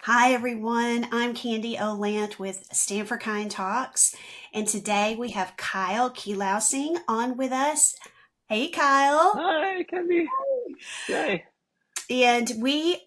Hi, everyone. I'm Candy Olant with S4K Talks, and today we have Kyle Quilausing on with us. Hey, Kyle. Hi, Candy. Yay. And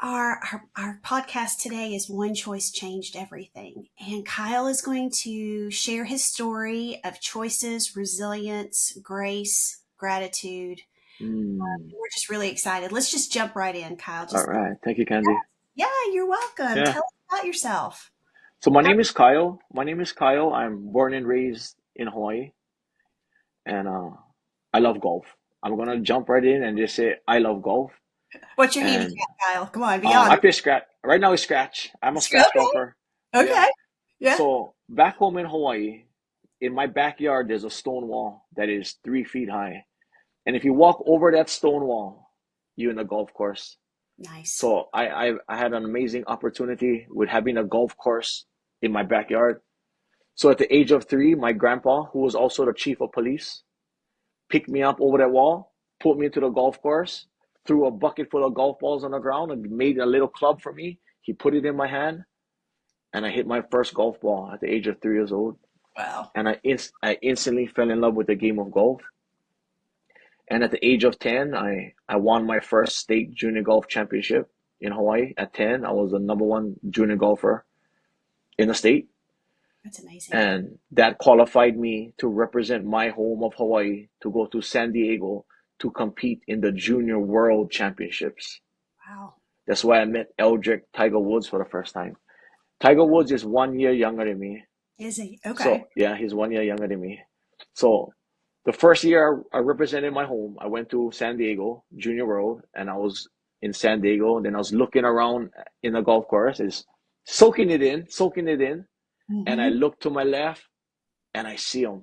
our podcast today is One Choice Changed Everything. And Kyle is going to share his story of choices, resilience, grace, gratitude. Mm. We're just really excited. Let's just jump right in, Kyle. All right. Thank you, Candy. Yeah, you're welcome. Yeah. Tell us about yourself. So my name is Kyle. My name is Kyle. I'm born and raised in Hawaii, and I love golf. I'm gonna jump right in and just say I love golf. What's your handicap, And Kyle? Come on, be honest. I play scratch. Right now, it's scratch. I'm a scratch Okay. golfer. Yeah. Okay. Yeah. So back home in Hawaii, in my backyard, there's a stone wall that is 3 feet high, and if you walk over that stone wall, you're in a golf course. Nice. So I had an amazing opportunity with having a golf course in my backyard. So at the age of 3, my grandpa, who was also the chief of police, picked me up over that wall, put me into the golf course, threw a bucket full of golf balls on the ground, and made a little club for me. He put it in my hand, and I hit my first golf ball at the age of 3 years old. Wow. And I instantly fell in love with the game of golf. And at the age of 10, I won my first state junior golf championship in Hawaii. At 10, I was the number one junior golfer in the state. That's amazing. And that qualified me to represent my home of Hawaii to go to San Diego to compete in the Junior World Championships. Wow. That's why I met Eldrick Tiger Woods for the first time. Tiger Woods is 1 year younger than me. Is he? Okay. So, yeah, he's 1 year younger than me. So, the first year I represented my home, I went to San Diego Junior World, and I was in San Diego. And then I was looking around in the golf course, is soaking it in. And I Mm-hmm. look to my left, and I see him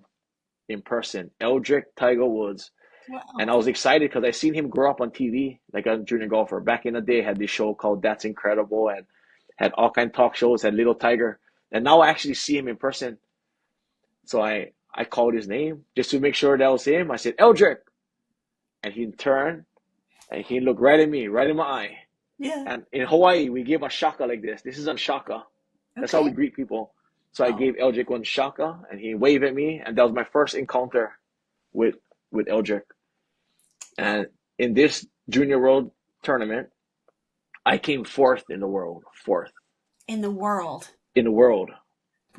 in person, Eldrick Tiger Woods. And Wow. I was excited because I seen him grow up on TV like a junior golfer. Back in the day, had this show called That's Incredible, and had all kind of talk shows, had Little Tiger. And now I actually see him in person. So I called his name just to make sure that was him. I said, Eldrick. And he turned and he looked right at me, right in my eye. Yeah. And in Hawaii, we give a shaka like this. This isn't shaka. That's how Okay. we greet people. So I Oh, gave Eldrick one shaka, and he waved at me, and that was my first encounter with Eldrick. wow. And in this Junior World Tournament, I came fourth in the world. Fourth In the world. in the world.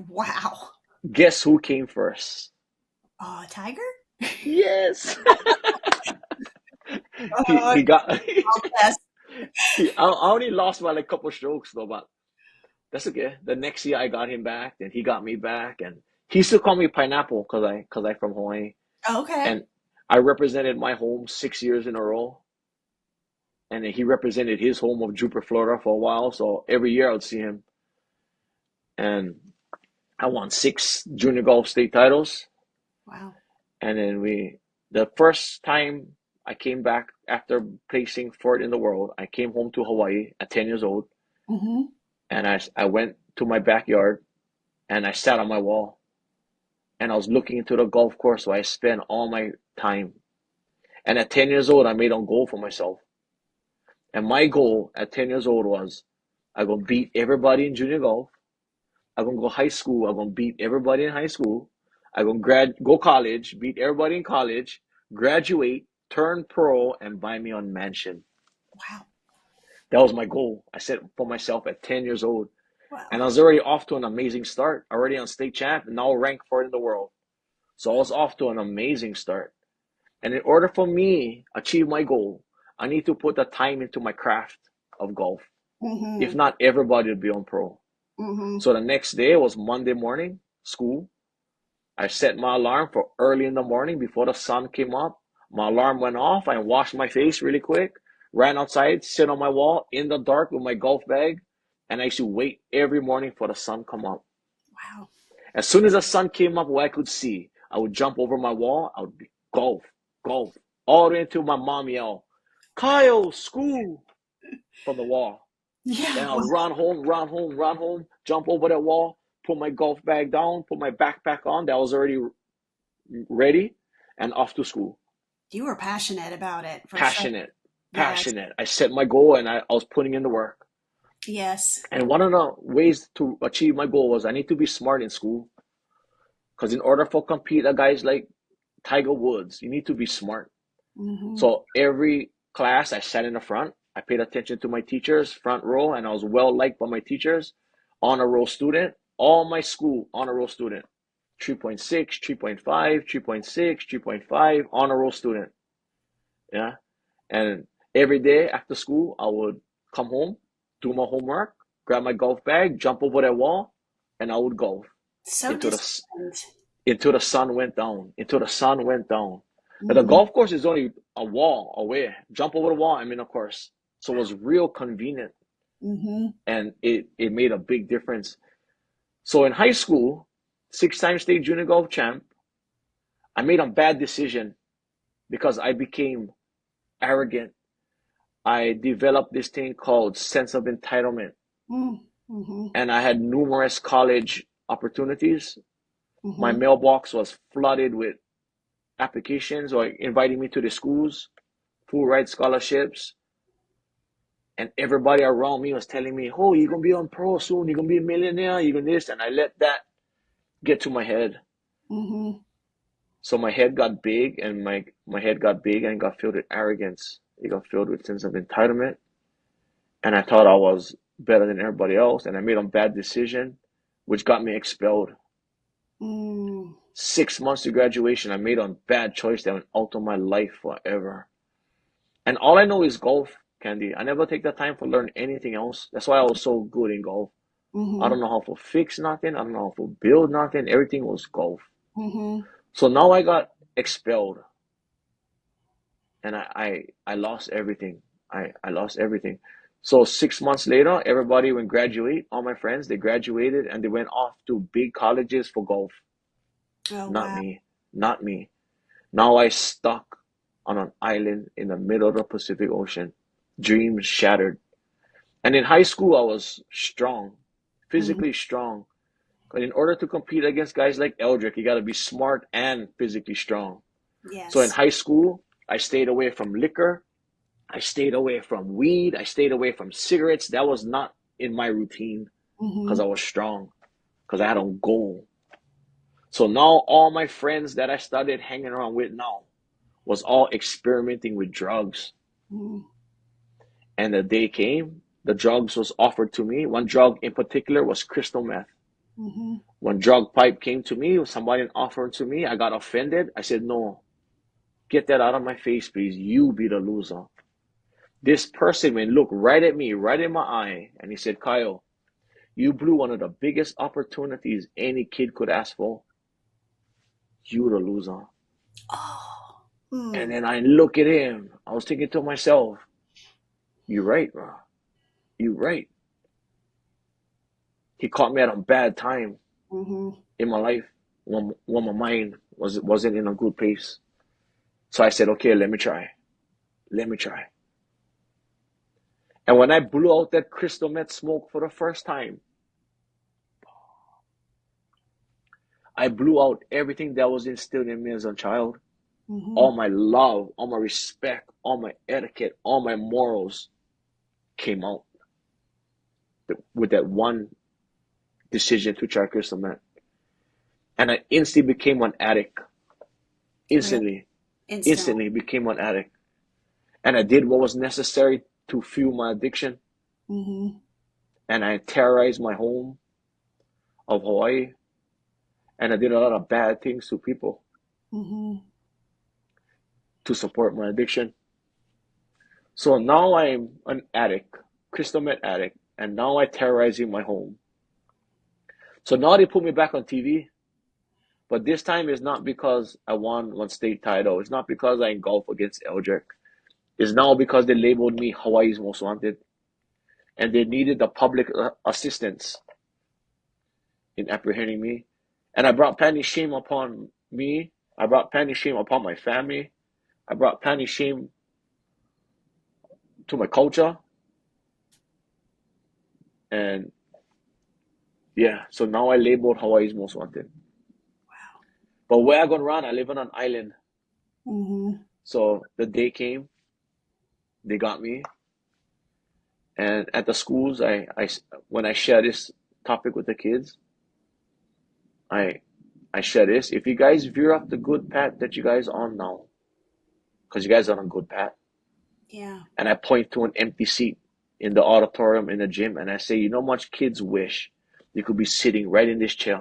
Wow. Guess who came first? Oh, a tiger? Yes. Oh, He got yes. I only lost by like a couple strokes though, but that's okay. The next year I got him back, and he got me back, and he still called me Pineapple because I from Hawaii, Okay. and I represented my home 6 years in a row, and then he represented his home of Jupiter, Florida for a while. So every year I would see him, and I won 6 junior golf state titles, Wow. and then the first time I came back after placing fourth in the world, I came home to Hawaii at 10 years old, Mm-hmm. and I went to my backyard and I sat on my wall and I was looking into the golf course where I spent all my time. And at 10 years old, I made a goal for myself. And my goal at 10 years old was I'm going to beat everybody in junior golf. I'm going to go high school. I'm going to beat everybody in high school. I'm going to go college, beat everybody in college, graduate, turn pro, and buy me a mansion. Wow. That was my goal I set for myself at 10 years old. And Wow. I was already off to an amazing start, already on state champ, and now ranked fourth in the world. So I was off to an amazing start. And in order for me achieve my goal, I need to put the time into my craft of golf. If Mm-hmm. not, everybody would be on pro. Mm-hmm. So the next day was Monday morning, school. I set my alarm for early in the morning before the sun came up. My alarm went off. I washed my face really quick, ran outside, sit on my wall in the dark with my golf bag, and I used to wait every morning for the sun come up. Wow. As soon as the sun came up where I could see, I would jump over my wall. I would be golf, golf, all the way until my mom yelled, Kyle, school, from the wall. Then Yeah. I'll run home, run home, jump over that wall, put my golf bag down, put my backpack on that was already ready, and off to school. You were passionate about it for sure. Passionate, Yes. passionate. I set my goal and I was putting in the work. Yes. And one of the ways to achieve my goal was I need to be smart in school. Because in order for compete a guys like Tiger Woods, you need to be smart. Mm-hmm. So every class I sat in the front. I paid attention to my teachers, front row, and I was well liked by my teachers. Honor roll student, all my school honor roll student. 3.6, 3.5, 3.6, 3.5, honor roll student. Yeah. And every day after school, I would come home, do my homework, grab my golf bag, jump over that wall, and I would golf So into the disciplined. until the sun went down. Until the sun went down. Now, the Mm-hmm. golf course is only a wall away. Jump over the wall, I'm in a course. So it was real convenient, Mm-hmm. and it made a big difference. So in high school, 6-time state junior golf champ, I made a bad decision because I became arrogant. I developed this thing called sense of entitlement, Mm-hmm. and I had numerous college opportunities. My Mm-hmm. mailbox was flooded with applications or inviting me to the schools, full ride scholarships, and everybody around me was telling me, "Oh, you're gonna be on pro soon. You're gonna be a millionaire. You're gonna this," and I let that get to my head. Mm-hmm. So my head got big, and my head got big, and got filled with arrogance. It got filled with sense of entitlement, and I thought I was better than everybody else, and I made a bad decision, which got me expelled. Mm. 6 months to graduation, I made a bad choice that went out of my life forever. And all I know is golf, Candy. I never take the time to learn anything else. That's why I was so good in golf. I Mm-hmm. don't know how to fix nothing. I don't know how to build nothing. Everything was golf. Mm-hmm. So now I got expelled, and I lost everything. I lost everything. So 6 months later, everybody went graduate. All my friends, they graduated and they went off to big colleges for golf. Oh Not wow. me. Not me. Now I stuck on an island in the middle of the Pacific Ocean. Dreams shattered. And in high school, I was strong, Mm-hmm. physically strong. But in order to compete against guys like Eldrick, you got to be smart and physically strong. So in Yes. high school, I stayed away from liquor. I stayed away from weed. I stayed away from cigarettes. That was not in my routine because Mm-hmm. I was strong, because I had a goal. So now all my friends that I started hanging around with now was all experimenting with drugs. Mm-hmm. And the day came, the drugs was offered to me. One drug in particular was crystal meth. Mm-hmm. When drug pipe came to me, somebody offered to me, I got offended. I said, no, get that out of my face, please. You be the loser. This person went look right at me, right in my eye, and he said, Kyle, you blew one of the biggest opportunities any kid could ask for. You the loser. Oh. And Mm. then I look at him. I was thinking to myself, you right, bro. You right. He caught me at a bad time Mm-hmm. in my life when my mind wasn't in a good place. So I said, okay, let me try. Let me try. And when I blew out that crystal meth smoke for the first time, I blew out everything that was instilled in me as a child. Mm-hmm. All my love, all my respect, all my etiquette, all my morals came out with that one decision to try crystal meth. And I instantly became an addict. Really Instantly, instantly. instantly became an addict. And I did what was necessary to fuel my addiction. Mm-hmm. And I terrorized my home of Hawaii. And I did a lot of bad things to people Mm-hmm. to support my addiction. So now I'm an addict, crystal meth addict, and now I terrorizing my home. So now they put me back on TV, but this time it's not because I won one state title. It's not because I golf against Eldrick. It's now because they labeled me Hawaii's most wanted, and they needed the public assistance in apprehending me. And I brought plenty shame upon me. I brought plenty shame upon my family. I brought plenty shame to my culture. And yeah, so now I labeled Hawaii's most wanted. But where I gonna run? I live on an island. Mm-hmm. So the day came, they got me, And at the schools, when I share this topic with the kids, I I share this. If you guys veer off the good path that you guys are on now, because you guys are on a good path, Yeah. and I point to an empty seat in the auditorium in the gym, and I say, you know, much kids wish they could be sitting right in this chair,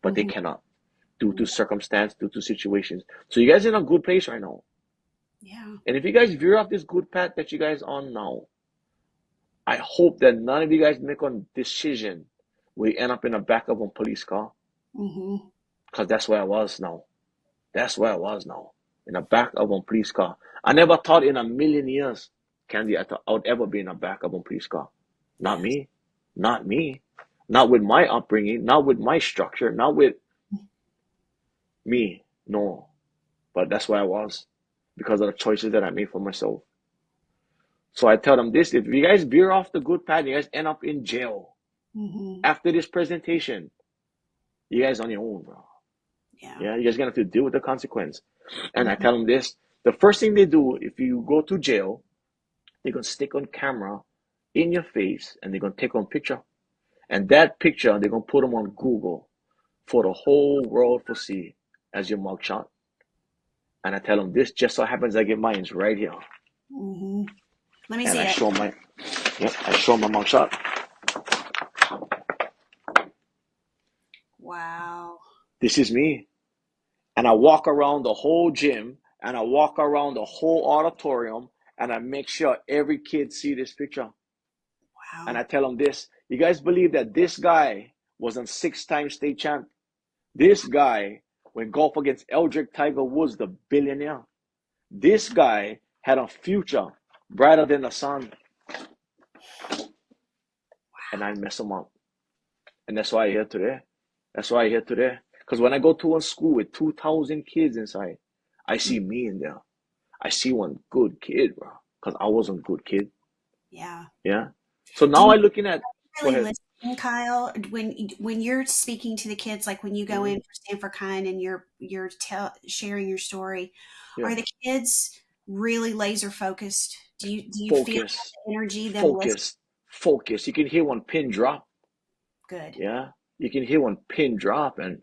but they Hmm. cannot due to circumstance, due to situations. So you guys are in a good place right now. Yeah. And if you guys veer off this good path that you guys on now, I hope that none of you guys make a decision where you end up in the back of a police car, Hmm. because that's where I was now. That's where I was now, in the back of a police car. I never thought in a million years, Candy, I thought I would ever be in the back of a police car. Not Yes. me. Not me. Not with my upbringing, not with my structure, not with me. No. But that's where I was because of the choices that I made for myself. So I tell them this, if you guys veer off the good path, you guys end up in jail. Hmm. After this presentation, you guys on your own, bro. Yeah. Yeah, you guys gonna have to deal with the consequence. And I Hmm. tell them this, the first thing they do if you go to jail, they're gonna stick on camera in your face and they're gonna take one picture. And that picture they're gonna put them on Google for the whole world to see as your mugshot. And I tell them this just so happens I get mine right here. Hmm. Let me And see I it. show my I show my mugshot. Wow. This is me. And I walk around the whole gym and I walk around the whole auditorium and I make sure every kid see this picture. And I Wow. tell them this, you guys believe that this guy was a six-time state champ? This guy went golf against Eldrick Tiger Woods, the billionaire. This guy had a future brighter than the sun, and I mess him up. And that's why I'm here today. That's why I'm here today. Because when I go to a school with 2,000 kids inside, I Mm. see me in there. I see one good kid, bro. Because I wasn't a good kid. Yeah. Yeah. So Do now you I'm looking at, go really ahead. listen, Kyle, when you're speaking to the kids, like when you go Mhm. in for Stand for Kind and sharing your story, Yeah. are the kids really laser focused? Do you feel Focus. the energy them listening? Focus. Focus. You can hear one pin drop. Good. Yeah. You can hear one pin drop, and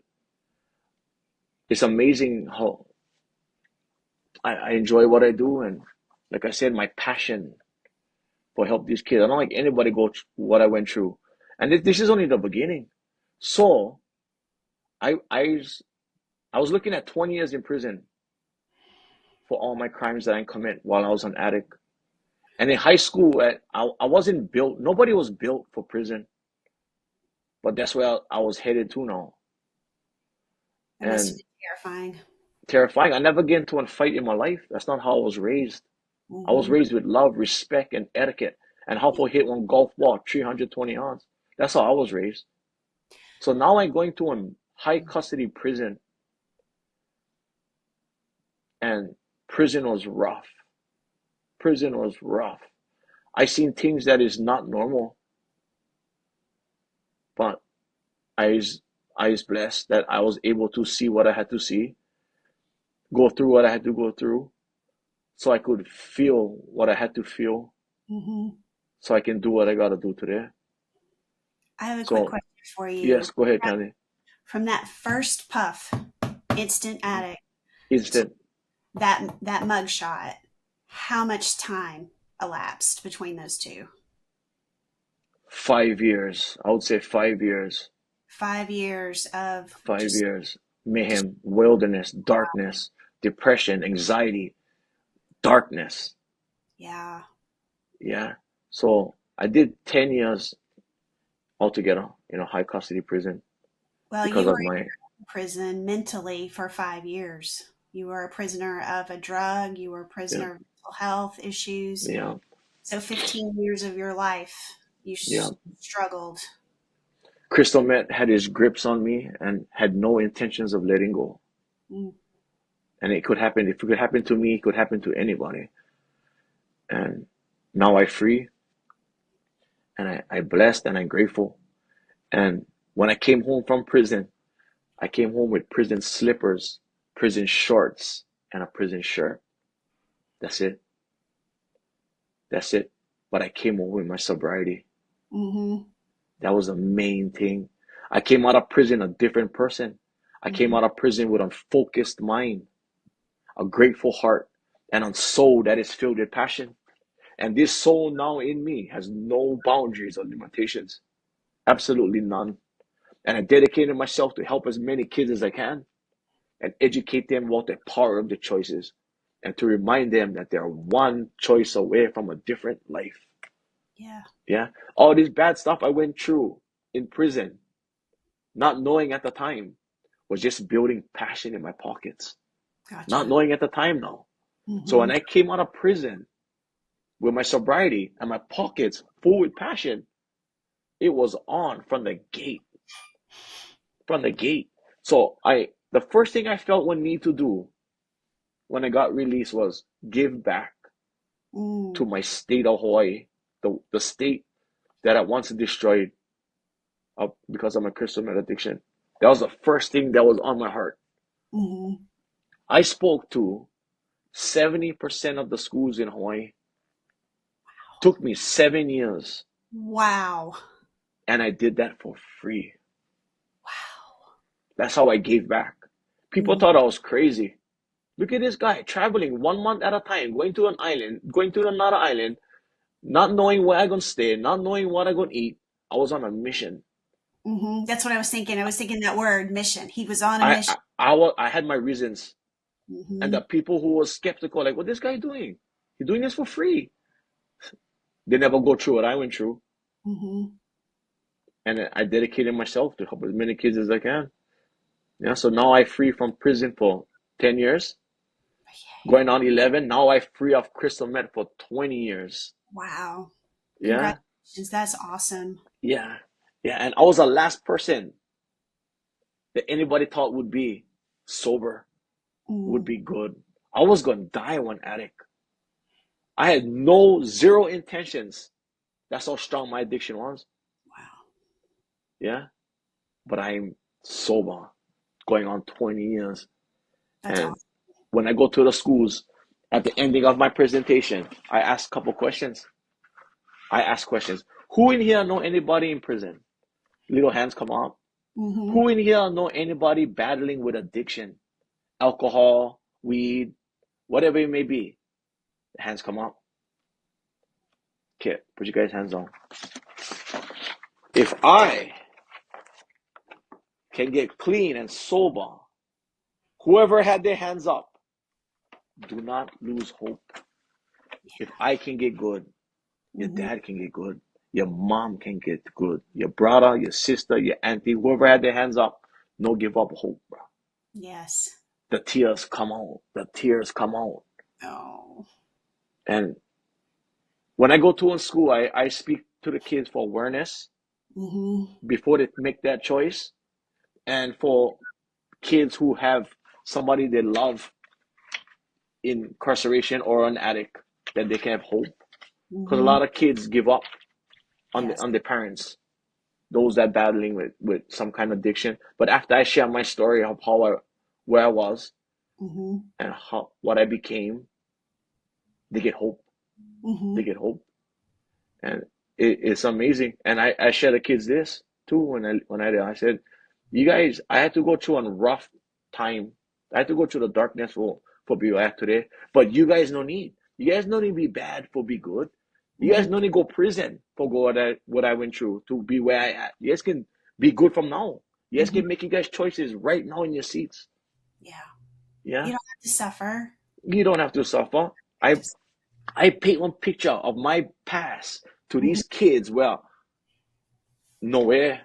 it's amazing how I enjoy what I do. And like I said, my passion for help these kids. I don't like anybody go through what I went through. And this is only the beginning. So I, I, I was looking at 20 years in prison for all my crimes that I commit while I was an addict. And in high school, I wasn't built, nobody was built for prison, but that's where I was headed to now. That must have And been terrifying. terrifying. I never get into a fight in my life. That's not how I was raised. I was Hmm. raised with love, respect, and etiquette, and how to hit one golf ball 320 yards. That's how I was raised. So now I'm going to a high custody prison, and prison was rough. Prison was rough. I seen things that is not normal, but I was blessed that I was able to see what I had to see, go through what I had to go through, so I could feel what I had to feel, Hmm. so I can do what I gotta do today. I have a quick So question for you. yes, go ahead, Candy. From that first puff, instant addict, to Instant that mug shot, how much time elapsed between those two? 5 years. I would say 5 years. 5 years of 5 years. Mayhem, wilderness, darkness, depression, anxiety, darkness. yeah. Yeah. So I did 10 years altogether in a high custody prison Well, because you were of my, in prison mentally for 5 years. You were a prisoner of a drug. You were a yeah, prisoner of mental health issues. yeah, So 15 years of your life, you yeah. struggled. Crystal Met had his grips on me and had no intentions of letting go. Mm. And it could happen. If it could happen to me, it could happen to anybody. And now I free and I blessed and I'm grateful. And when I came home from prison, I came home with prison slippers, prison shorts, and a prison shirt. That's it. That's it. but I came over with my sobriety. Mm-hmm. That was the main thing. I came out of prison a different person. I came Mm-hmm. out of prison with a focused mind, a grateful heart, and a soul that is filled with passion. And this soul now in me has no boundaries or limitations. Absolutely none. And I dedicated myself to help as many kids as I can and educate them about the power of the choices and to remind them that they're one choice away from a different life. Yeah. Yeah. All this bad stuff I went through in prison, not knowing at the time, was just building passion in my pockets. Not Gotcha. knowing at the time now. So Mm-hmm. when I came out of prison with my sobriety and my pockets full with passion, it was on from the gate. From the gate. So the first thing I felt one need to do when I got released was give back to Mm. my state of Hawaii, the state that I once destroyed because of my crystal meth addiction. That was the first thing that was on my heart. Mm-hmm. I spoke to 70% of the schools in Hawaii. Took me 7 years, Wow. and I did that for free. Wow. That's how I gave back. People Mm-hmm. thought I was crazy. Look at this guy traveling 1 month at a time, going to an island, going to another island, not knowing where I'm gonna stay, not knowing what I'm gonna eat. I was on a mission. Mm-hmm. That's what I was thinking. I was thinking that word, mission. He was on a I mission. I had my reasons, and Mm-hmm. the people who were skeptical, like, what this guy doing? He's doing this for free. They never go through what I went through, Mm-hmm. and I dedicated myself to help as many kids as I can. Yeah, so now I free from prison for 10 years, going on 11. Now I free of crystal meth for 20 years. Wow. Yeah, Congratulations. That's awesome. yeah, yeah. And I was the last person that anybody thought would be sober, would Mm. be good. I was gonna die one addict. I had no zero intentions. That's how strong my addiction was. Wow. Yeah, but I'm sober, going on 20 years. That's And awesome. when I go to the schools, at the ending of my presentation, I ask a couple questions. I ask questions. Who in here know anybody in prison? Little hands come up. Mm-hmm. Who in here know anybody battling with addiction? Alcohol, weed, whatever it may be. Hands come up. Okay, put your guys' hands on. If I can get clean and sober, whoever had their hands up, do not lose hope. If I can get good, your Mm-hmm. dad can get good, your mom can get good, your brother, your sister, your auntie, whoever had their hands up, no give up hope, bro. Yes. The tears come out. The tears come out. Oh. And when I go to in school, I speak to the kids for awareness Mm-hmm. before they make that choice, and for kids who have somebody they love incarceration or an addict, that they can have hope. Because a Mm-hmm. lot of kids give up on Yes. the parents, those that battling with some kind of addiction. But after I share my story of how where I was Mm-hmm. and how what I became, they get hope. They Mm-hmm. get hope, and it's amazing. And I share the kids this too when I said, you guys, I had to go through a rough time. I had to go through the darkness for be where I am today. But you guys no need. You guys no need to be bad for be good. You Mm-hmm. guys no need to go prison for go what I went through to be where I at. You guys can be good from now. You guys Mm-hmm. can make you guys choices right now in your seats. Yeah. You Yeah, don't have to suffer. you don't have to suffer. I Just. I paint one picture of my past to Mm-hmm. these kids. Well, nowhere.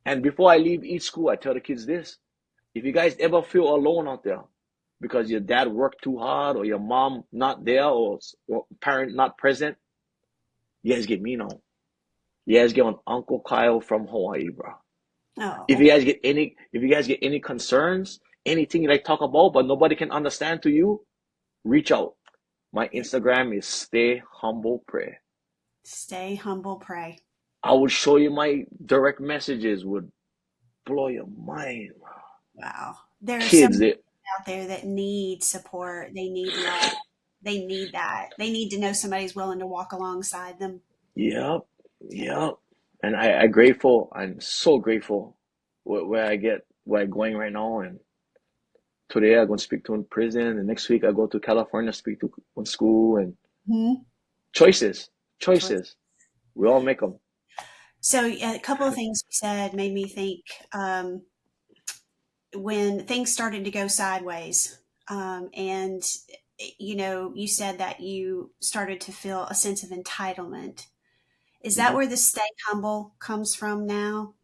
And before I leave each school, I tell the kids this. If you guys ever feel alone out there because your dad worked too hard or your mom not there or parent not present, you guys get me now. You guys get on Uncle Kyle from Hawaii, bro. Oh. If you guys get any concerns, anything you like talk about but nobody can understand to you, reach out. My Yeah. Instagram is Stay Humble Pray. Stay humble, pray. I will show you my direct messages would blow your mind. Wow. There are so Kids many that out there that need support. They need love. They need that. They need to know somebody's willing to walk alongside them. Yep, yep. And I grateful. I'm so grateful where I'm going right now. And today I'm going to speak to in prison, and next week I go to California to speak to in school. And Mm-hmm. choices, Choice. choices. We all make them. So a couple of things you said made me think when things started to go sideways, and you said that you started to feel a sense of entitlement. Is that Hmm. where the stay humble comes from now?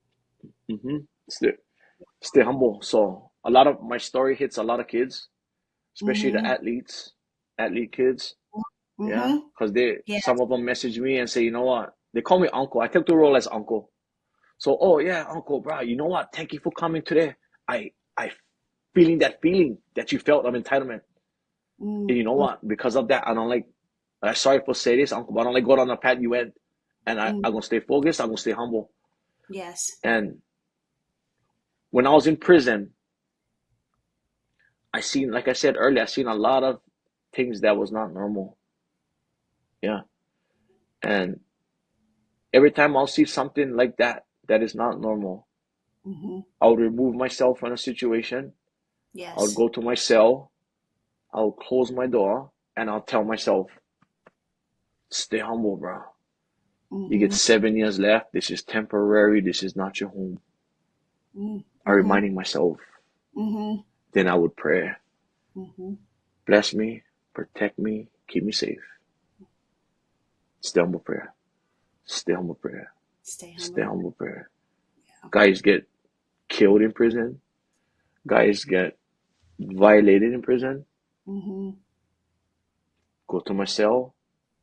Hmm. Stay humble. So a lot of my story hits a lot of kids, especially the Mm-hmm. athlete kids. Yeah, Mm-hmm. because they Yeah. some of them message me and say, you know what? They call me uncle. I take the role as uncle. So, oh yeah, uncle, bro. You know what? Thank you for coming today. I feeling that feeling that you felt of entitlement. And you know Mm-hmm. what? Because of that, I don't like. I'm sorry for say this, uncle, but I don't like go down the path you went. And Mm-hmm. I'm gonna stay focused. I'm gonna stay humble. Yes. And when I was in prison, I seen, like I said earlier, I seen a lot of things that was not normal. Yeah. And every time I'll see something like that that is not normal, Mm-hmm. I would remove myself from a situation. I would Yes. go to my cell. I'll close my door and I'll tell myself, stay humble, bro. You get Mm-hmm. 7 years left. This is temporary. This is not your home. I'm Mm-hmm. reminding myself. Mm-hmm. Then I would pray. Mm-hmm. Bless me, protect me, keep me safe. Stay humble prayer. Stay humble prayer. Stay Stay humble. humble prayer. Guys get killed in prison. Guys get violated in prison. Mm-hmm. Go to my cell,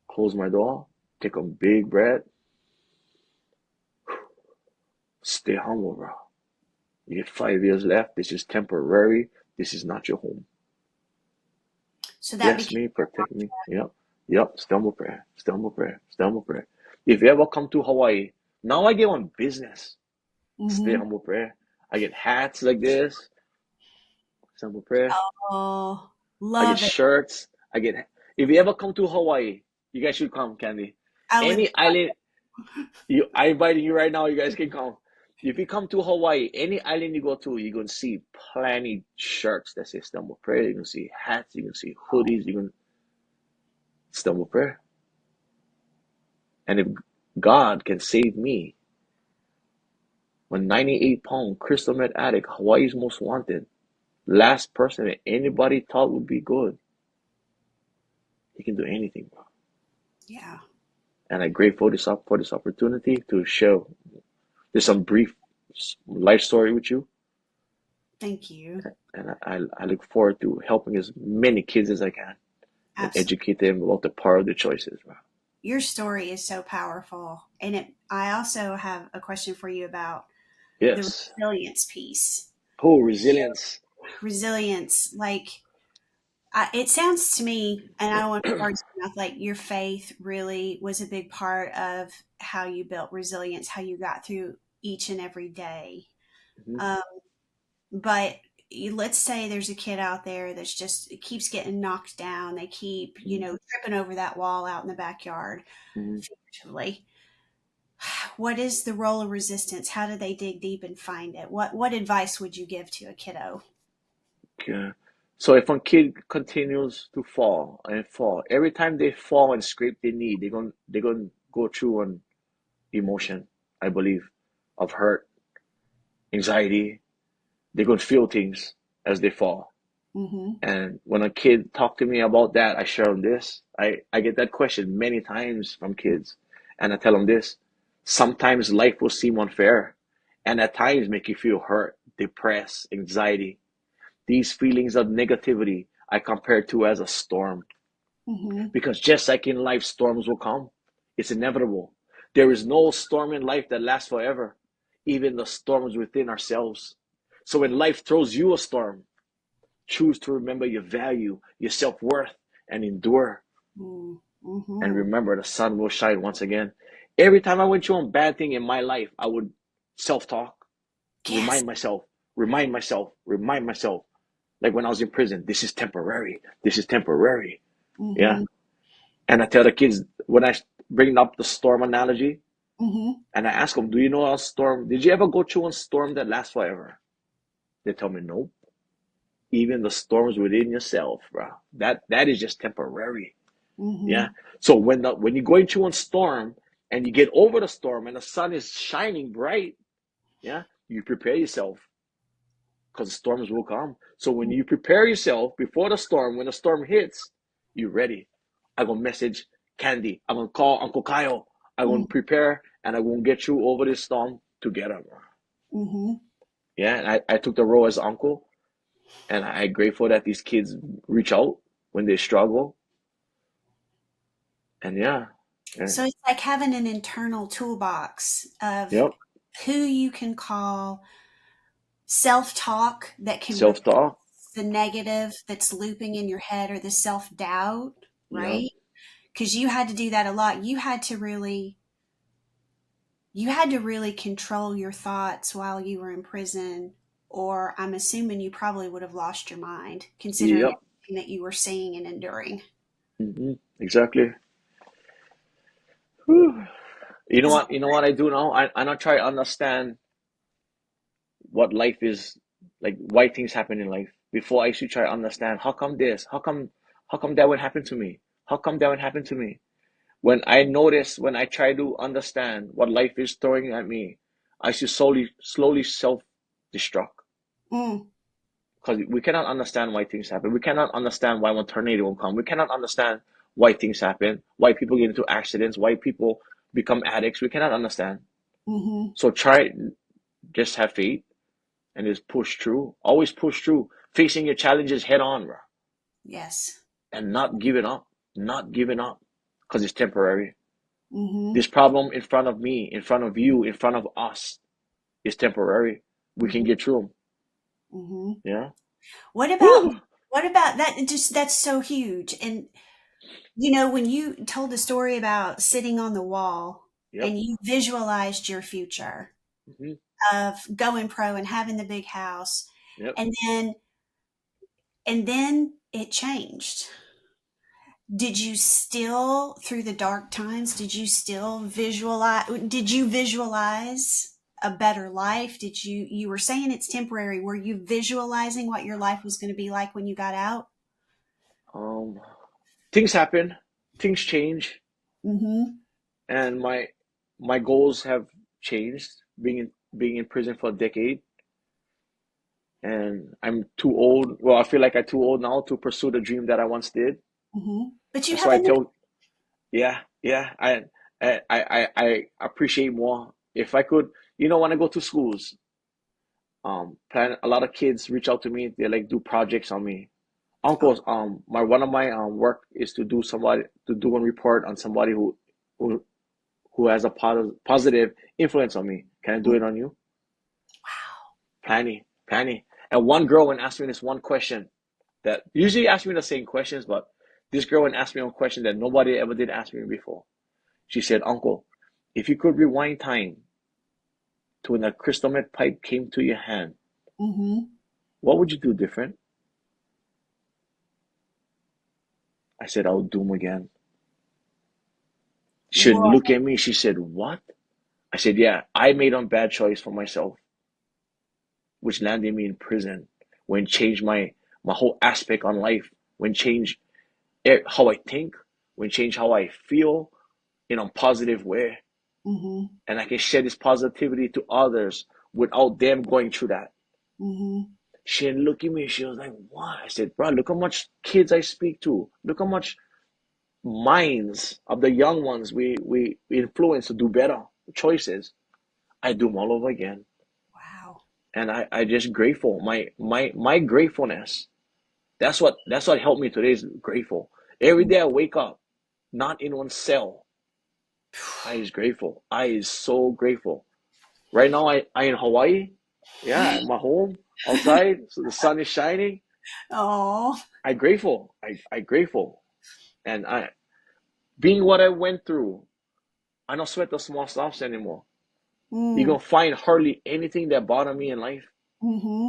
close my door, take a big breath, stay humble, bro. You get 5 years left. This is temporary. This is not your home. So that Bless became me, protect me. Yep. Yep. Stumble prayer. Stumble prayer. Stumble prayer. If you ever come to Hawaii, now I get on business. Stay mm-hmm. humble prayer. I get hats like this. Stumble prayer. Oh, I get love it. shirts. If you ever come to Hawaii, you guys should come, Candy. I would. Any island, I inviting you right now. You guys can come. If you come to Hawaii, any island you go to, you're gonna see plenty shirts that say Stumble Prayer. You're gonna see hats. You're gonna see hoodies. You're gonna Stumble Prayer. And if God can save me, when 98-pound crystal meth addict, Hawaii's most wanted, last person that anybody thought would be good, he can do anything, bro. Yeah. And I'm grateful for this opportunity to share just some brief life story with you. Thank you. And I look forward to helping as many kids as I can and Absolutely. educate them about the power of the choices, bro. Your story is so powerful. And I also have a question for you about the Yes. resilience piece. Oh, resilience. Resilience, like, it sounds to me, and I don't want to put words in your mouth, like your faith really was a big part of how you built resilience, how you got through each and every day. Hmm. Um, but let's say there's a kid out there that's just it keeps getting knocked down. They keep, Hmm. tripping over that wall out in the backyard Hmm. figuratively. What is the role of resistance? How do they dig deep and find it? What advice would you give to a kiddo? Okay. So if a kid continues to fall and fall, every time they fall and scrape their knee, they're gonna go through an emotion, I believe, of hurt, anxiety. They're gonna feel things as they fall. Mm-hmm. And when a kid talk to me about that, I share them this. I get that question many times from kids, and I tell them this. Sometimes life will seem unfair, and at times make you feel hurt, depressed, anxiety. These feelings of negativity I compare to as a storm. Mm-hmm. Because just like in life, storms will come. It's inevitable. There is no storm in life that lasts forever, even the storms within ourselves. So when life throws you a storm, choose to remember your value, your self worth, and endure. And Mm-hmm. remember, the sun will shine once again. Every time I went through a bad thing in my life, I would self talk, Yes. remind myself, remind myself. Like when I was in prison, this is temporary. This is temporary. Yeah. Mm-hmm. And I tell the kids when bring up the storm analogy. Mm-hmm. And I ask them, do you know a storm? Did you ever go through a storm that lasts forever? They tell me, nope. Even the storms within yourself, bro. That is just temporary. Mm-hmm. Yeah. So when you're going through a storm and you get over the storm and the sun is shining bright, yeah, you prepare yourself because the storms will come. So when you prepare yourself before the storm, when the storm hits, you're ready. I'm gonna message Candy. I'm gonna call Uncle Kyle. I'm gonna prepare and I'm gonna get you over this storm together. Mm-hmm. Yeah, and I took the role as uncle, and I'm grateful that these kids reach out when they struggle. And yeah, yeah, So it's like having an internal toolbox of yep, who you can call, self-talk that can replace self-talk, the negative that's looping in your head, or the self-doubt, yep, right? Because you had to do that a lot. You had to really control your thoughts while you were in prison, or I'm assuming you probably would have lost your mind, considering yep, everything that you were seeing and enduring. exactly. Whew. You know Because what? You know what I do now? I not try to understand what life is like, why things happen in life. Before I used to try to understand how come this, how come that would happen to me, how come that would happen to me. When I try to understand what life is throwing at me, I should slowly self-destruct. mm, Because we cannot understand why things happen. We cannot understand why one tornado will come. We cannot understand why things happen, why people get into accidents, why people become addicts. We cannot understand. mm-hmm, So try, just have faith and just push through. Always push through. Facing your challenges head on, bro. yes, And not giving up. Not giving up. Because it's temporary. mm-hmm, This problem in front of me, in front of you, in front of us is temporary. We can mm-hmm, get through them. mm-hmm. Yeah. What about Woo! what about that? Just that's so huge. And when you told the story about sitting on the wall Yep. and you visualized your future Hmm. of going pro and having the big house, Yep. and then it changed. Did you still, through the dark times, did you visualize a better life? You were saying it's temporary. Were you visualizing what your life was going to be like when you got out? Um, things happen, things change, Mm-hmm. and my goals have changed. Being in prison for a decade, and I'm too old. Well, I feel like I'm too old now to pursue the dream that I once did. Mm-hmm. But you And so have I a new. tell, yeah, yeah, I appreciate more if I could. When I go to schools, plan a lot of kids reach out to me. They like do projects on me. Oh, Uncles, my one of my work is to do a report on somebody who who has a positive influence on me. Can I do it on you? wow. Planning. And one girl went asked me this one question that usually asks me the same questions, but this girl went asked me one question that nobody ever did ask me before. She said, Uncle, if you could rewind time to when a crystal meth pipe came to your hand, Mm-hmm. what would you do different? I said, I'll do them again. She Whoa. looked at me. She said, what? I said, yeah, I made a bad choice for myself, which landed me in prison, when changed my whole aspect on life, when changed how I think, when changed how I feel in a positive way. Mm-hmm. And I can share this positivity to others without them going through that. Mm-hmm. She didn't look at me. She was like, "What?" I said, "Bro, look how much kids I speak to. Look how much minds of the young ones we influence to do better choices. I do them all over again." Wow. And I just grateful. My gratefulness. That's what helped me today is grateful. Every day I wake up, not in one cell. I is grateful. I is so grateful. Right now I in Hawaii. Yeah, at my home outside. So the sun is shining. Oh. I grateful. I grateful. And I being what I went through, I don't sweat the small stuffs anymore. You're Mm. gonna find hardly anything that bother me in life. Mm-hmm.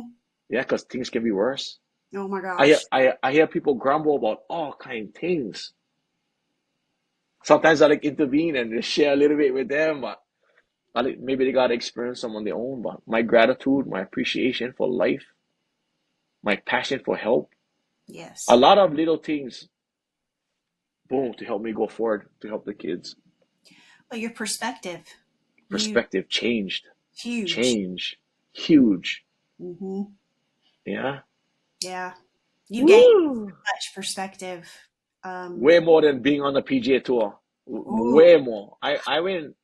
Yeah, because things can be worse. Oh my I hear gosh. I, I hear people grumble about all kind of things. Sometimes I like intervene and just share a little bit with them, but maybe they got to experience some on their own. But my gratitude, my appreciation for life, my passion for help, a Yes. lot of little things, boom, to help me go forward, to help the kids. Well, your perspective, you Perspective changed, huge. change, huge. Hmm. Yeah. Yeah. You gain Woo! much perspective. Um, Way more than being on the PGA Tour. ooh, Way more. I win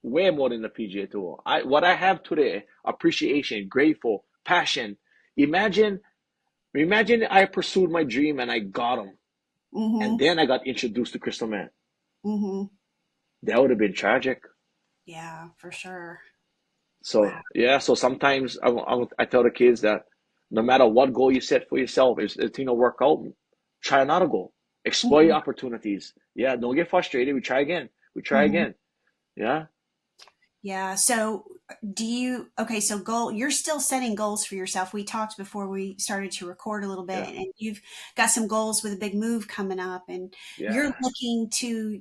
way more than the PGA Tour. What I have today, appreciation, grateful, passion. Imagine, imagine I pursued my dream and I got him, and mm-hmm, then I got introduced to Crystal Man. mm-hmm. That would have been tragic. Yeah, for sure. Wow. So yeah, so sometimes I tell the kids that no matter what goal you set for yourself, if the thing don't work out, try another goal. Explore Mm-hmm, your opportunities. Yeah, don't get frustrated. We try again. We try mm-hmm. again. Yeah, Yeah. So okay, so you're still setting goals for yourself. We talked before we started to record a little bit, yeah, and you've got some goals with a big move coming up, and you're yeah, looking to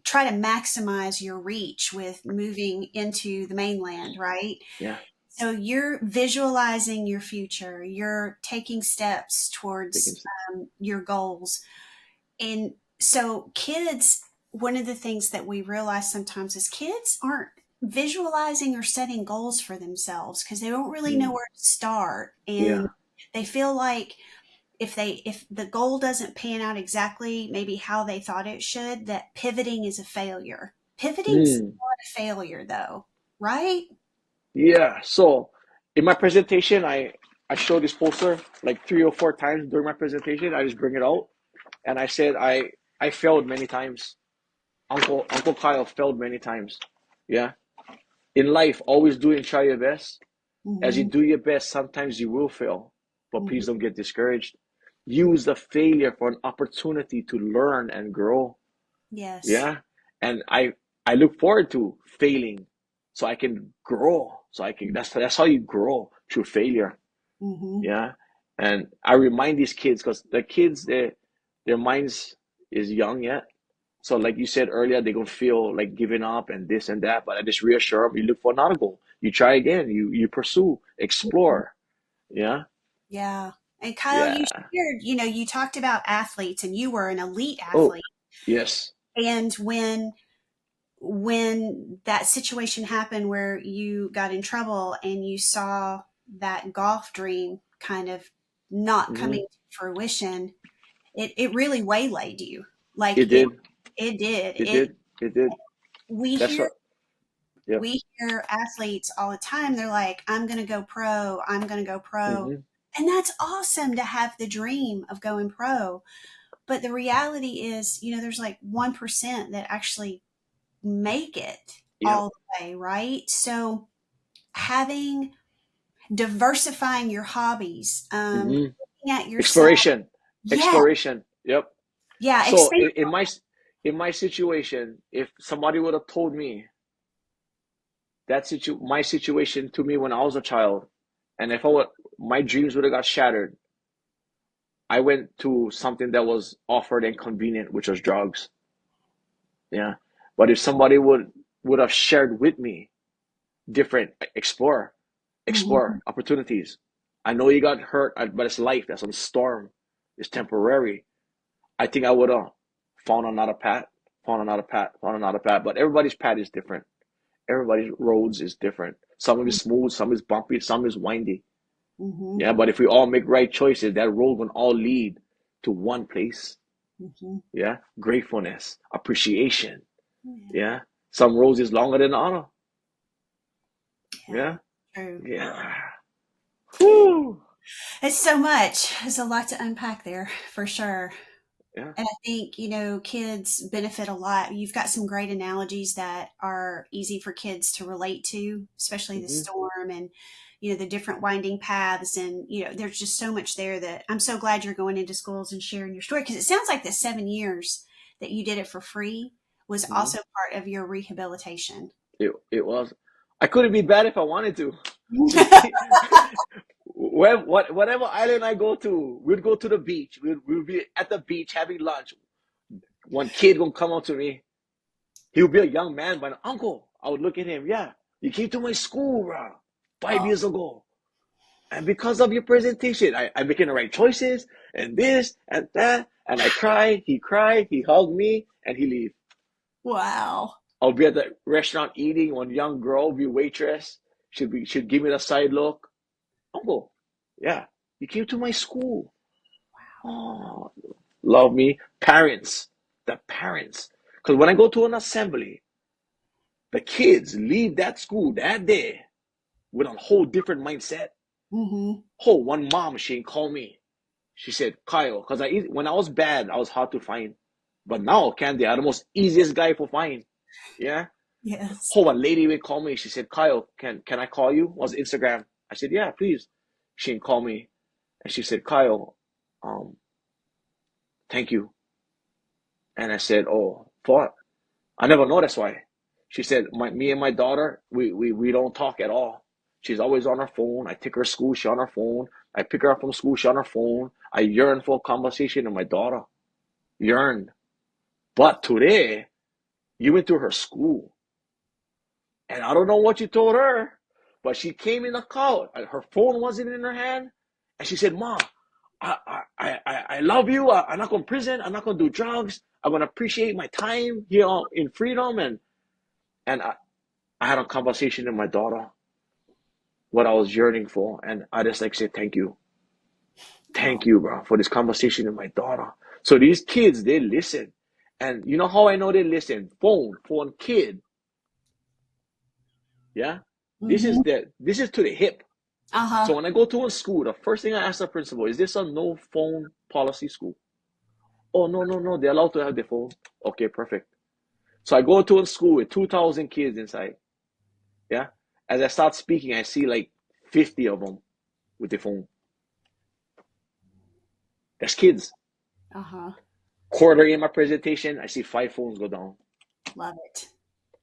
try to maximize your reach with moving into the mainland, right? yeah. So you're visualizing your future, you're taking steps Taking, towards your goals. And so, kids, one of the things that we realize sometimes is kids aren't visualizing or setting goals for themselves because they don't really know mm, where to start. And yeah, they feel like if the goal doesn't pan out exactly maybe how they thought it should, that pivoting is a failure. Pivoting's mm, not a failure though, right? yeah. So in my presentation, I show this poster like 3 or 4 times during my presentation. I just bring it out and I said I failed many times. Uncle Kyle failed many times. Yeah. In life, always do and try your best. As you Mm-hmm. do your best, sometimes you will fail, but Mm-hmm. please don't get discouraged. Use the failure for an opportunity to learn and grow. Yes. Yeah. And I look forward to failing so I can grow. So I can that's how you grow through failure. Mm-hmm. Yeah. And I remind these kids because the kids their minds is young yet. So like you said earlier, they're gonna feel like giving up and this and that. But I just reassure them, you look for another goal. You try again, you pursue, explore. Yeah. Yeah. And Kyle, you Yeah. shared, you talked about athletes and you were an elite Oh, athlete. yes. And when that situation happened where you got in trouble and you saw that golf dream kind of not Hmm. coming to fruition, it really waylaid you. Like It did. it did. It did. It did. We That's hear what. Yep. we hear athletes all the time. They're like, I'm going to go pro. I'm going to go pro. Hmm. And that's awesome to have the dream of going pro. But the reality is, there's like 1% that actually make it Yep. all the way, right? So having diversifying your hobbies, Hmm. looking at yourself. Exploration. Yeah, Exploration. Yep. yeah, So expand. in my situation, if somebody would have told me my situation to me when I was a child, and if my dreams would have got shattered, I went to something that was offered and convenient, which was drugs. Yeah. But if somebody would have shared with me different Mhm, explore opportunities. I know you got hurt, but it's life. That's a storm. It's temporary. I think I would have found another path, found another path, found another path. But everybody's path is different. Everybody's roads is different. Some of it is smooth, some is bumpy, some is windy. mhm, Yeah, but if we all make right choices, that road will all lead to one place. mhm. Yeah, gratefulness, appreciation. Yeah, Yeah, some roads is longer than the other. yeah, Yeah, true. yeah. Whew. It's so much. There's a lot to unpack there for sure. Yeah. And I think, kids benefit a lot. You've got some great analogies that are easy for kids to relate to, especially the Hmm. storm and, the different winding paths. And, there's just so much there that I'm so glad you're going into schools and sharing your story because it sounds like the 7 years that you did it for free was Hmm. also part of your rehabilitation. It was. I couldn't be bad if I wanted to. Whatever island I go to, we'd go to the beach. We'd be at the beach having lunch. One kid gonna come up to me. He would be a young man, but uncle, I would look at him. Yeah, you came to my school, bro, 5 years ago. And because of your presentation, I'm making the right choices and this and that. And I cried, he hugged me, and he leave. Wow. I'll be at the restaurant eating. One young girl, be waitress, should give me the side look. Uncle, yeah, you came to my school. Oh, love me. Parents, the parents. Because when I go to an assembly, the kids leave that school that day with a whole different mindset. Mm-hmm. Oh, one mom, she called me. She said, Kyle, because when I was bad, I was hard to find. But now, Candy, I'm the most easiest guy for find. Yeah? Yes. Oh, a lady would call me. She said, Kyle, can I call you? Was Instagram. I said, yeah, please. She didn't call me. And she said, Kyle, thank you. And I said, oh, for what? I never know that's why. She said, me and my daughter, we don't talk at all. She's always on her phone. I take her to school, she on her phone. I pick her up from school, she on her phone. I yearn for a conversation with my daughter. Yearn. But today, you went to her school. And I don't know what you told her, but she came in the car. Her phone wasn't in her hand. And she said, Mom, I love you. I'm not going to prison. I'm not going to do drugs. I'm going to appreciate my time here in freedom. And I had a conversation with my daughter, what I was yearning for. And I just like say, thank you. Oh. Thank you, bro, for this conversation with my daughter. So these kids, they listen. And you know how I know they listen? Phone, kid. Yeah. Mm-hmm. This is to the hip. Uh-huh. So when I go to a school, the first thing I ask the principal, is this a no phone policy school? Oh, no, no, no. They're allowed to have their phone. Okay, perfect. So I go to a school with 2,000 kids inside. Yeah. As I start speaking, I see like 50 of them with their phone. That's kids. Uh-huh. Quarter in my presentation, I see 5 phones go down. Love it.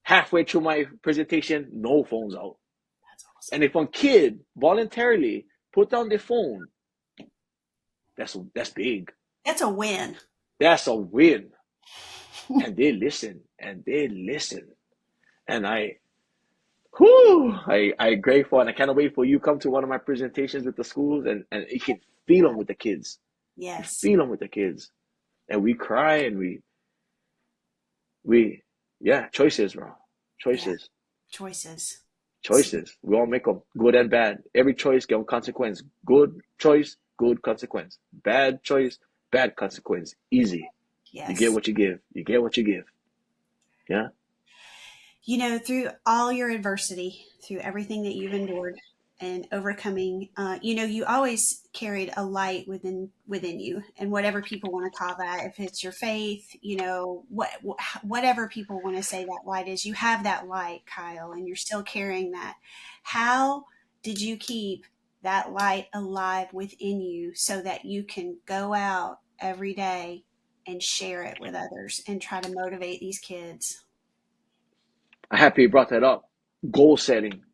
Halfway through my presentation, no phones out. That's And awesome. if a kid voluntarily put down their phone, that's big. That's a win. That's a win. And they listen and they listen. And I grateful, and I can't wait for you come to one of my presentations with the schools, and you can feel them with the kids. You Yes. feel them with the kids. And we cry and we yeah, choices, bro. Yeah. Choices. Choices. So, Choices. We all make them, good and bad. Every choice gets a consequence. Good choice, good consequence. Bad choice, bad consequence. Easy. You get yes. what you give. You get what you give. Yeah. Through all your adversity, through everything that you've endured and overcoming, you always carried a light within you, and whatever people want to call that, if it's your faith, whatever people want to say that light is, you have that light, Kyle, and you're still carrying that. How did you keep that light alive within you so that you can go out every day and share it with others and try to motivate these kids? I'm happy you brought that up. Goal setting.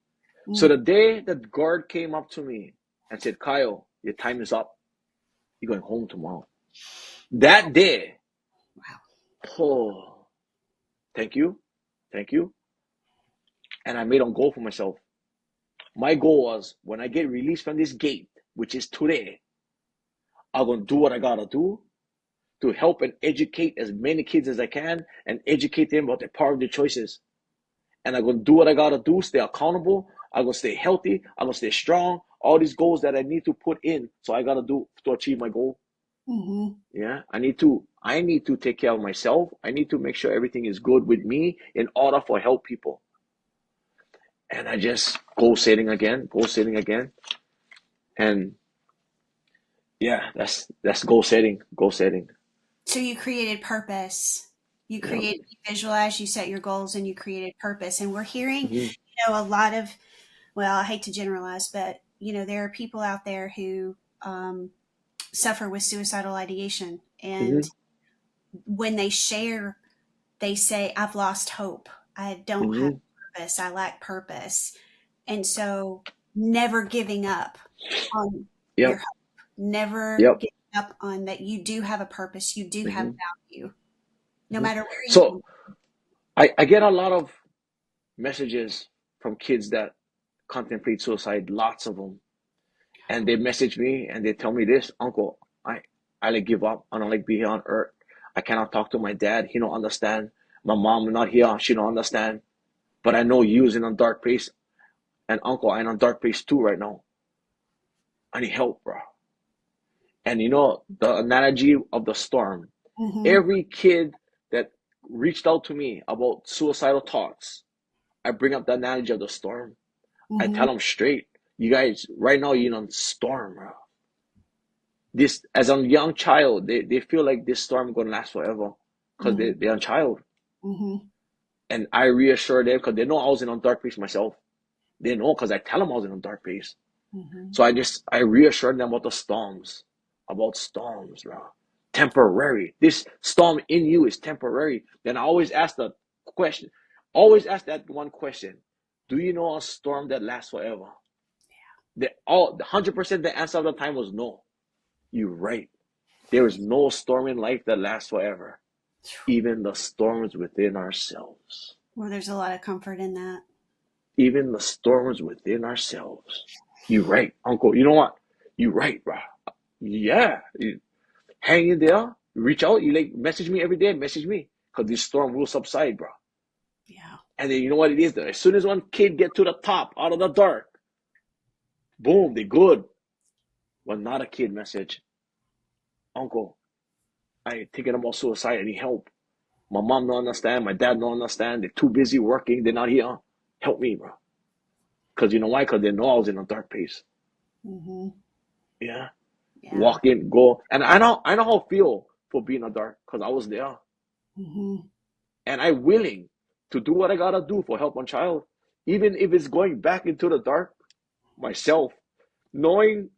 So Mm. the day that guard came up to me and said, Kyle, your time is up. You're going home tomorrow. That day, Wow. oh, thank you. Thank you. And I made a goal for myself. My goal was when I get released from this gate, which is today, I'm going to do what I got to do to help and educate as many kids as I can and educate them about the power of their choices. And I'm going to do what I got to do, stay accountable. I'm going to stay healthy. I'm going to stay strong. All these goals that I need to put in. So I got to do to achieve my goal. Mm-hmm. Yeah. I need to take care of myself. I need to make sure everything is good with me in order for help people. And I just goal setting again. And yeah, that's goal setting. So you created purpose. You Yeah. created, you visualized, you set your goals, and you created purpose. And we're hearing, Mm-hmm. a lot of, well, I hate to generalize, but there are people out there who suffer with suicidal ideation, Mm-hmm. and when they share, they say, "I've lost hope. I don't have Mm-hmm. purpose. I lack purpose," and so never giving up on your Yep. hope, never Yep. giving up on that you do have a purpose, you do have Mm-hmm. value. no matter where you So come. I get a lot of messages from kids that contemplate suicide, lots of them. And they message me and they tell me this, Uncle, I like give up. I don't like being on earth. I cannot talk to my dad. He don't understand. My mom not here. She don't understand. But I know you is in a dark place. And Uncle, I'm in a dark place too right now. I need help, bro. And you know, the analogy of the storm, Mm-hmm. every kid that reached out to me about suicidal thoughts, I bring up the analogy of the storm. I Mm-hmm. tell them straight, you guys, right now you're in a storm, bro. This, as a young child, they feel like this storm gonna last forever because Mm-hmm. they're a child. Mm-hmm. And I reassure them because they know I was in a dark place myself. They know because I tell them I was in a dark place. Mm-hmm. So I reassured them about storms, bro. Temporary. This storm in you is temporary. Then I always ask the question, always ask that one question. Do you know a storm that lasts forever? The 100% the answer of the time was no. You're right. There is no storm in life that lasts forever. Even the storms within ourselves. Well, there's a lot of comfort in that. Even the storms within ourselves. You're right, Uncle. You know what? You're right, bro. Yeah. Hang in there. Reach out. You like message me every day. Message me. Because this storm will subside, bro. Yeah. And then you know what it is though? As soon as one kid get to the top, out of the dark, boom, they good. Well, not a kid message. Uncle, I thinking about suicide. I need help. My mom don't understand. My dad don't understand. They're too busy working. They're not here. Help me, bro. Because you know why? Because they know I was in a dark place. Mm-hmm. Yeah. Yeah. Walk in, go. And I know how I feel for being in the dark because I was there. Mm-hmm. And I'm willing to do what I gotta do for help my child. Even if it's going back into the dark myself. Knowing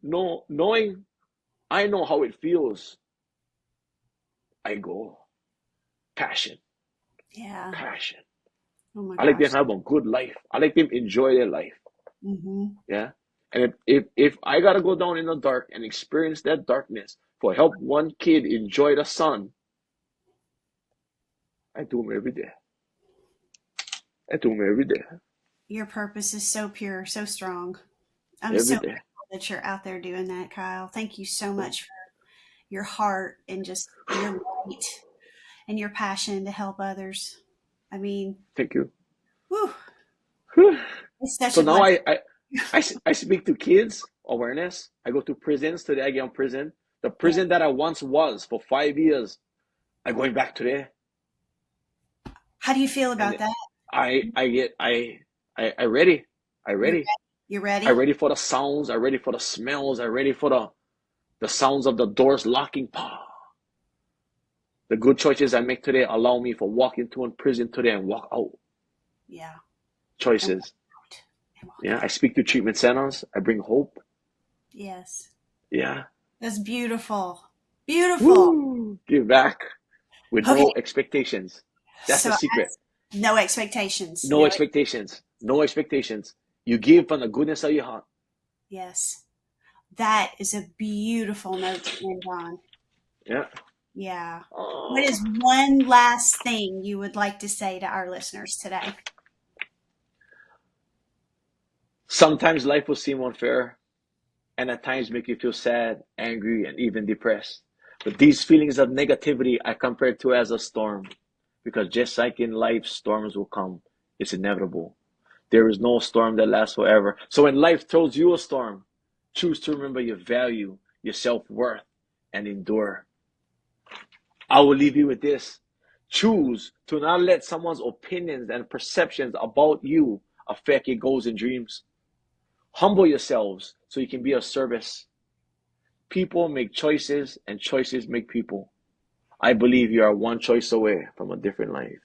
I know how it feels. I go. Passion. Yeah. Passion. Oh my I like them gosh. to have a good life. I like them enjoy their life. Mm-hmm. Yeah. And if I gotta go down in the dark and experience that darkness for help one kid enjoy the sun, I do them every day. I do them every day. Your purpose is so pure, so strong. I'm so Every day. grateful that you're out there doing that, Kyle. Thank you so much for your heart and just your light and your passion to help others. I mean, Thank you. whew, it's such So a now blessing. I speak to kids awareness. I go to prisons today. I get on prison. The Yeah. prison that I once was for 5 years, I'm going back today. How do you feel And about that? I get I ready. I You're ready. ready? You I ready? ready for the sounds. I ready for the smells. I ready for the sounds of the doors locking. The good choices I make today allow me for walk into a prison today and walk out. Yeah. And walk Choices. out. And walk Yeah. I out. speak to treatment centers. I bring hope. Yes. Yeah. That's beautiful. Beautiful. Woo! Give back with Okay. no expectations. That's the So secret. no expectations. No No. expectations. No expectations. You give from the goodness of your heart. Yes. That is a beautiful note to end on. Yeah. Yeah. What Oh. is one last thing you would like to say to our listeners today? Sometimes life will seem unfair and at times make you feel sad, angry, and even depressed. But these feelings of negativity I compare to as a storm because just like in life, storms will come. It's inevitable. There is no storm that lasts forever. So when life throws you a storm, choose to remember your value, your self-worth, and endure. I will leave you with this. Choose to not let someone's opinions and perceptions about you affect your goals and dreams. Humble yourselves so you can be of service. People make choices and choices make people. I believe you are one choice away from a different life.